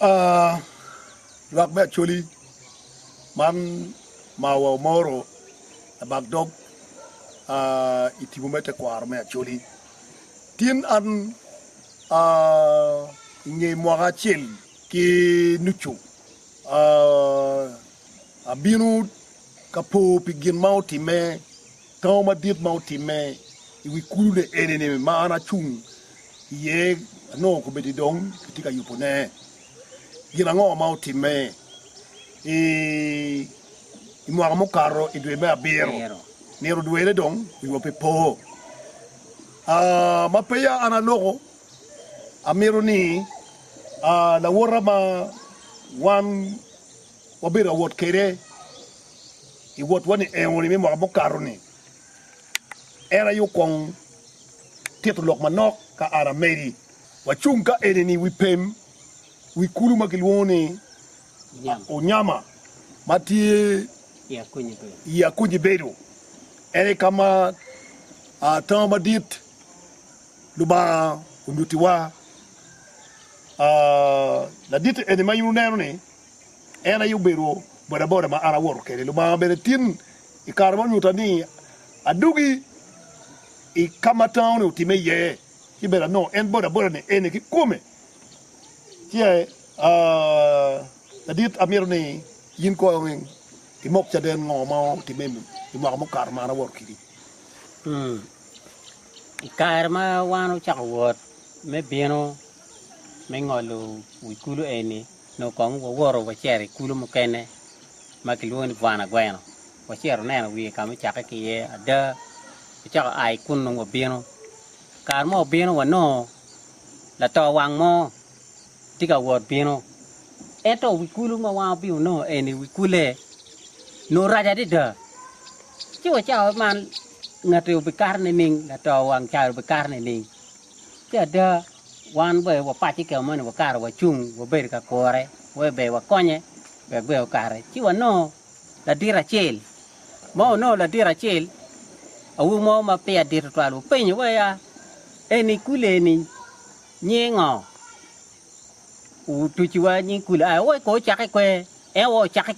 Lak be actually man mawa moro bag dog itimumete kwar me actually tin an nge mwaga chel ki nuchu abinu kapo pigin mauti me tawma dit mauti me iwi kulu enene ma ana chung ye no ko bedi dong ketika yupone gina ngo mauti me imwaga mo karo idwe be abero nero duele dong iwo pe po mapeya ana logo amiro ni la wora ma wan wabira wot kere I wot wani woni mi mo karo ni era yu kong tiet lok manok ka ara meri wachunga eneni wipem wikulu makilwoni o nyama matie ya kunyi bedo ere kama tamba dit luba unyutiwa la dit ene mayu nero ni era yu bero boda ma ara wor kere luba bere tin ikarma nyutani adugi I kama town ultime ye ki bera no en boda ne ene ki come tie la dit amir ni yin ko ngin ki mok cha den ngoma ti mem ki mo karma na wor kiri karma wanu cha wot me bieno me ngolu wikulu ene no kong wo woro wa chere kulu mo kene makilwoni vana gweno wa chere nena wi kam cha ka ki ye ada cha ai kun no bieno karma bieno wa no la to wang mo tika wot bieno eto wikulu ma wa biu no ene wikule no raja de da chi wa cha man ngatu be karne ning la to wang cha be karne ning cha da wan be wa pa chi ke mo wa kar wa chung wa be ka kore wa be wa konye be wa kare chi wa no la dira chel mo no la dira chel awu mo ma pe dir twalu pe ni wa ya eni kule ni nyengo u tu chi wa ni kule a wa ko cha ke e wo cha ke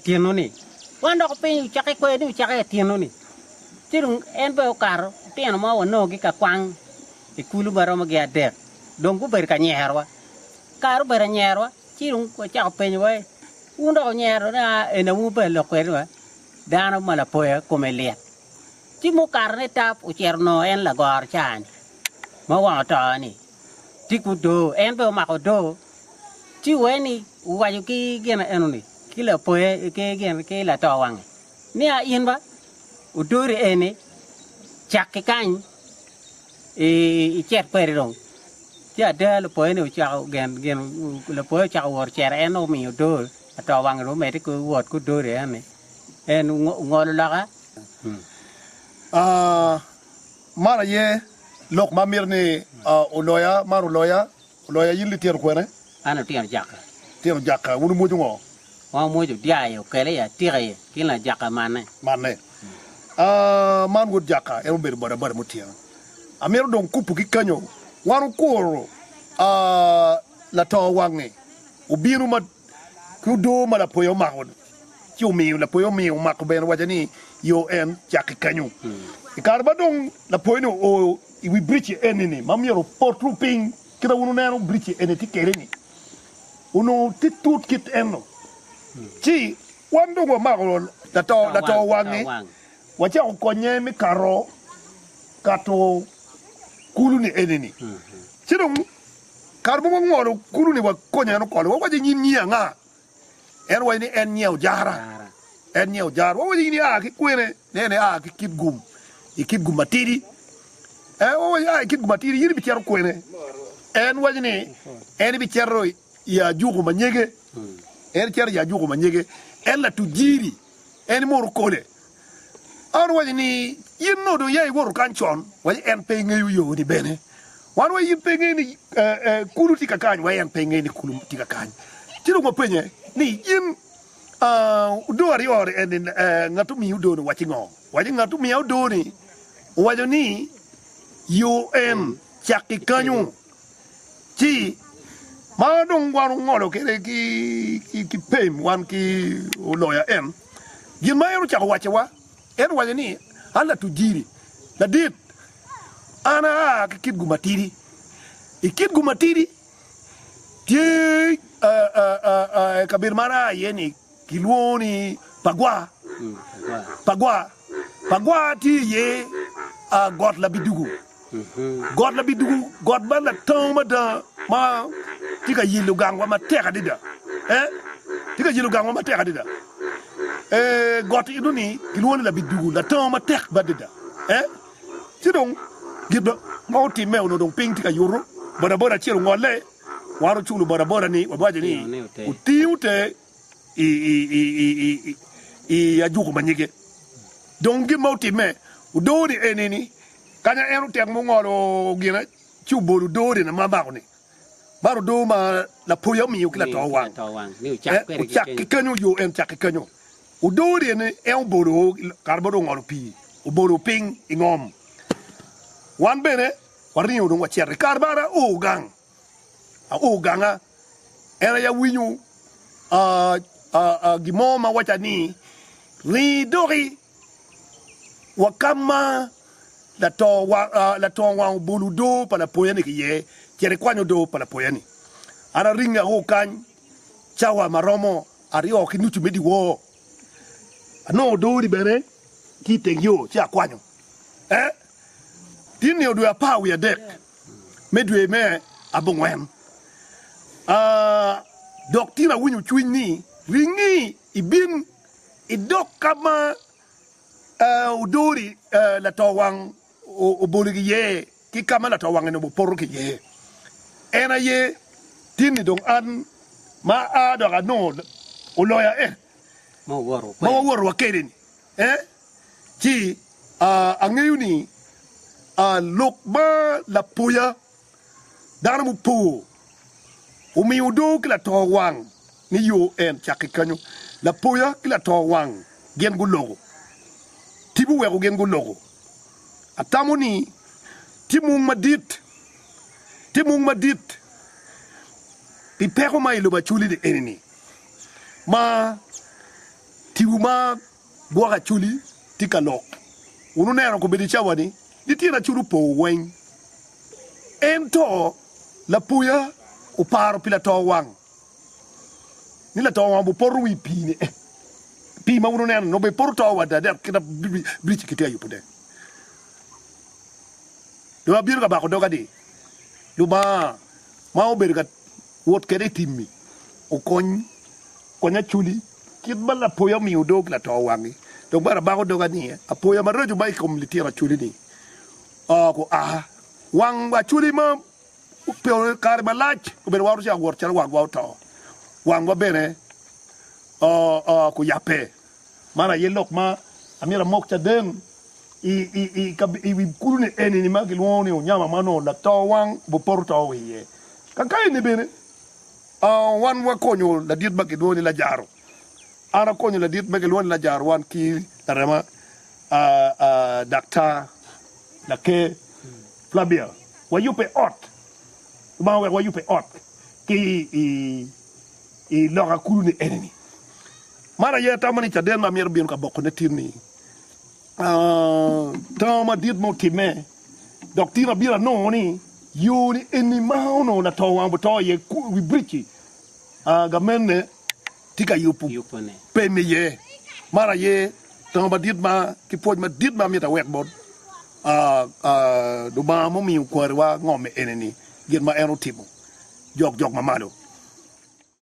tienu ni wan do pe cha ke ni cha ke tienu ni tirung en be kar tienu mo wa no gi ka kwang e kulu baro ma ga de dong ku ber ka nyerwa karu ber nyerwa tirung ko cha pe ni wa u do nyero na ena mu be lo kwe dano mala poya come le ti mo carne tap u cerno en la gor chan ma wa ta ni ti ku do en be ma ko do ti weni u wa yu ki gena enu ni ki la poya ke gen ke la to wang ni a in ba u do re ene chak ke kan e cer pere dong ti ada le poya ni u cha gen le poya cha wor cer en o mi do to wang ro me ti ku wot ku do re ene en ngol la ga mara ye lok mamir ni oloya maru loya yili tier kwene ana tier jaka wunu moju ngo wa moju dia yo kele ya tier kila jaka mane man go jaka e ber bara mutia amir don kupu ki kanyo waru koro la to wange ubiru ma kudo ma la poyo mahon mi la poyo mi ma ko ben wajani yo en jaka kanyo ikarba dong la poino o iwi brichi enini mamiero portru ping kita uno nero brichi eneti kereni uno titut kit eno chi wando go magolo la to wangi wacha konye mi karo kato kulu ni enini chidong karbo ngoro kulu ni wa konya no kolo wa nyi nga en wa ni en nyeo jara wa ni ki kwene nene ki kit gum ikip gumatiri o ya ikip gumatiri yiri bi cer kwene en wajini en bi cerro ya jugo manyege en cer ya jugo manyege en la tujiri en mor kole an wajini yinno do yai wor kanchon waji en pe ngayu yo ni bene wan wa yin pe ngeni kulu tika kan wa en pe ngeni kulu tika kan tiro mo penye ni yin do ari ore en ngatu mi do no wachingo waji ngatu mi do ni wajo ni UN chaki kanyu chi ma dong waru ngolo kere ki pem wan ki lawyer en gin ma eru chako wache wa en waje ni ala tujiri la dit ana kid gumatiri ikid gumatiri tie kabir mara yeni kilwoni pagwa ti ye god la bidugu god ba la toma da ma tika yilu gangwa ma teka dida tika yilu gangwa ma teka dida god iduni kilwoni la bidugu la toma tek ba dida tidong gibdo mauti meu no dong ping tika yuro bora chiru ngole waru chulu bora ni wabaje ni utiute i ajuko manyike dongi mauti me udori enini kanya enu tek mo ngolo gina chuboru dori na mabako ni baru do ma la poyo mi ukila tawang ni chak kanyo yo en chak kanyo udori ne en boro karbodo ngolo pi uboro ping ingom wan bene warinyo dong wachiare karbara oganga era ya winyu gimoma wacha ni ridori wakama la to boludo para poyani kiye kere kwanyo do para poyani ara ringa ho kan chawa maromo ario kinuchu medi wo no do di bere ki tengyo cha kwanyo tini odu ya pa we dek medwe me abongwen doktina winyu chwini ringi ibin idok kama udori la tawang o boligi ye ki kama la tawang no porro ki ye ena ye tini dong an ma ado ga no o loya ma woro wa keden ti angeyuni lokba la poya dana mu po o mi udo kila tawang ni yo en chakikanyo la poya kila tawang gen gulogo tibu wego gen gulogo atamoni timung madit pipeko mai lo bachuli de enini ma tibu ma boga chuli tikalok unu nero ko bedi chawani ditira chulu po wen ento la puya o paro pila tawang ni la tawang bu poru wi pine pi ma unu nero no be poru tawa da kita brichi kite ayu pode do abir ka ba ko doga di lu ma o berga wot kede timmi o konya chuli kit bala puya mi udog la tawang do bara ba ko doga ni apoya maroju bai kom litira chuli ni ko wang ba chuli ma pe kar balach ko ber waru ja wor chal wang wa to wang ba bene ko yape mara yelok ma amira mok cha den i kulune eni ni ma kilwoni o nyama mano la to wang bo porto wiye kakai ne bene wan wa konyo la dit ba kilwoni la jaro ara konyo la dit ba kilwoni la jaro wan ki la rema dakta la ke Flavia wa yupe ot ma wa yupe ot ki i loga kulune eneni mara ye tamani cha den ma mir bin ka bokko ne tirni tama dit mo time docteur bira no ni yuni eni mauno na to wan boto ye wi brichi gamene tika yupone pe me ye mara ye tama dit ma ki poj ma dit ma mi ta wet bod do ma mo mi ko wa ngome eneni gen ma eno timo jok ma malo